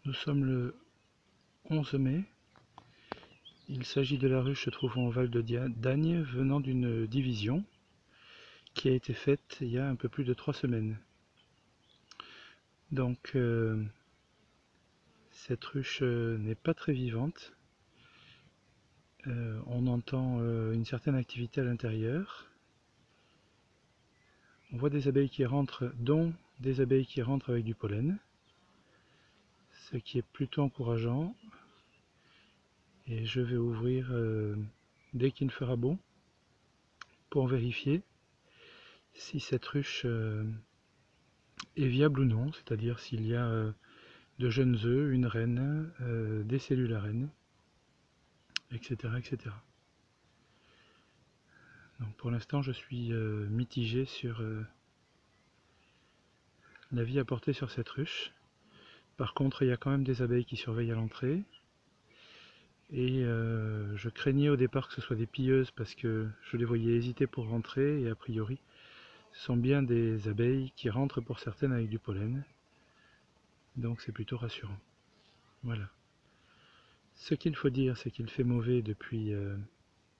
Nous sommes le 11 mai. Il s'agit de la ruche se trouvant au Val de Dagne, venant d'une division qui a été faite il y a un peu plus de 3 semaines. Donc cette ruche n'est pas très vivante. On entend une certaine activité à l'intérieur. On voit des abeilles qui rentrent, dont des abeilles qui rentrent avec du pollen, ce qui est plutôt encourageant. Et je vais ouvrir dès qu'il fera beau pour vérifier si cette ruche est viable ou non, c'est-à-dire s'il y a de jeunes œufs, une reine, des cellules à reine, etc., etc. Donc pour l'instant je suis mitigé sur l'avis apporté sur cette ruche. Par contre il y a quand même des abeilles qui surveillent à l'entrée. Et je craignais au départ que ce soit des pilleuses parce que je les voyais hésiter pour rentrer et a priori ce sont bien des abeilles qui rentrent pour certaines avec du pollen. Donc c'est plutôt rassurant. Voilà. Ce qu'il faut dire c'est qu'il fait mauvais depuis...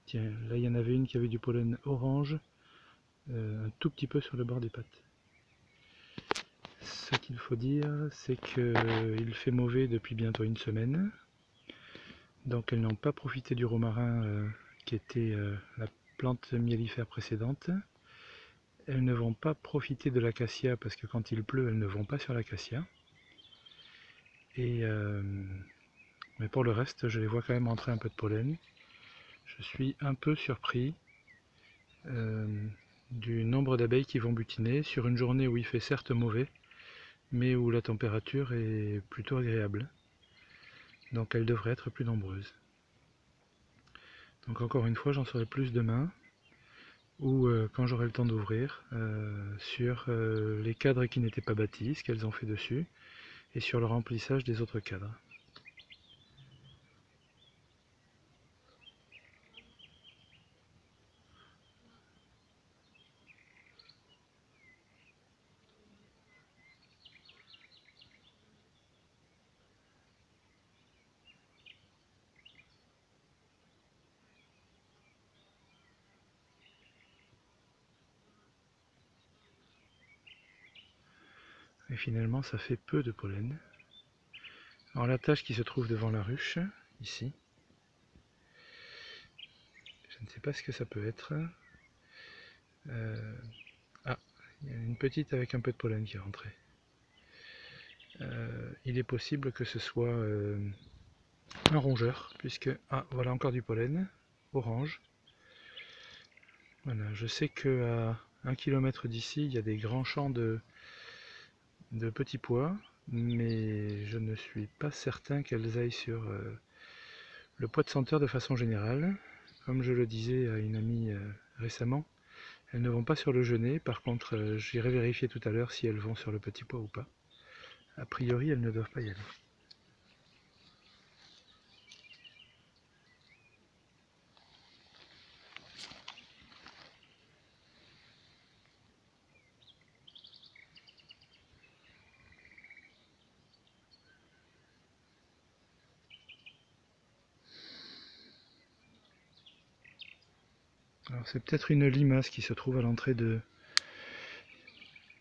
tiens, là il y en avait une qui avait du pollen orange, un tout petit peu sur le bord des pattes. Ce qu'il faut dire c'est qu'il fait mauvais depuis bientôt une semaine. Donc elles n'ont pas profité du romarin qui était la plante mellifère précédente. Elles ne vont pas profiter de l'acacia parce que quand il pleut, elles ne vont pas sur l'acacia. Mais pour le reste, je les vois quand même rentrer un peu de pollen. Je suis un peu surpris du nombre d'abeilles qui vont butiner sur une journée où il fait certes mauvais, mais où la température est plutôt agréable. Donc elles devraient être plus nombreuses. Donc encore une fois, j'en saurai plus demain, ou quand j'aurai le temps d'ouvrir, sur les cadres qui n'étaient pas bâtis, ce qu'elles ont fait dessus, et sur le remplissage des autres cadres. Et finalement, ça fait peu de pollen. Alors la tache qui se trouve devant la ruche, ici, je ne sais pas ce que ça peut être. Ah, il y a une petite avec un peu de pollen qui est rentrée. Il est possible que ce soit un rongeur, puisque... Ah, voilà encore du pollen, orange. Voilà, je sais qu'à 1 km d'ici, il y a des grands champs de petits pois, mais je ne suis pas certain qu'elles aillent sur le pois de senteur de façon générale. Comme je le disais à une amie récemment, elles ne vont pas sur le genêt. Par contre, j'irai vérifier tout à l'heure si elles vont sur le petit pois ou pas. A priori, elles ne doivent pas y aller. Alors c'est peut-être une limace qui se trouve à l'entrée de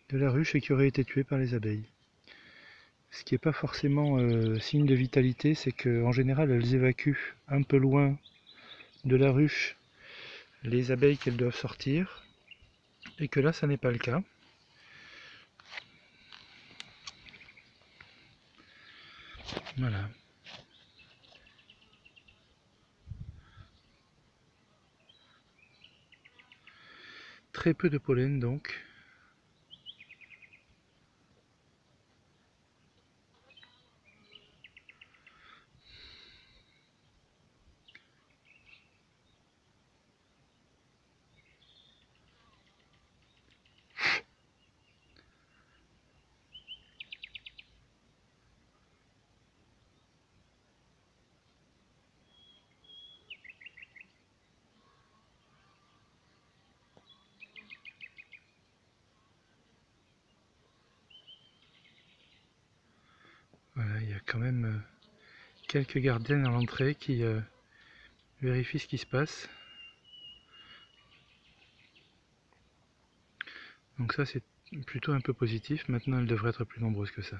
la ruche et qui aurait été tuée par les abeilles. Ce qui n'est pas forcément signe de vitalité, c'est qu'en général elles évacuent un peu loin de la ruche les abeilles qu'elles doivent sortir, et que là ça n'est pas le cas. Voilà. Très peu de pollen donc. quand même quelques gardiennes à l'entrée qui vérifient ce qui se passe. Donc ça c'est plutôt un peu positif. Maintenant elles devraient être plus nombreuses que ça.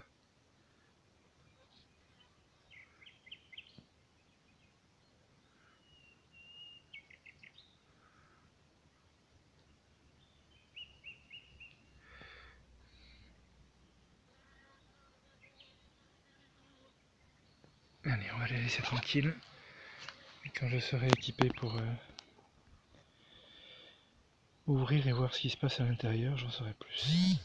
Allez, on va les laisser tranquilles. Et quand je serai équipé pour ouvrir et voir ce qui se passe à l'intérieur, j'en saurai plus.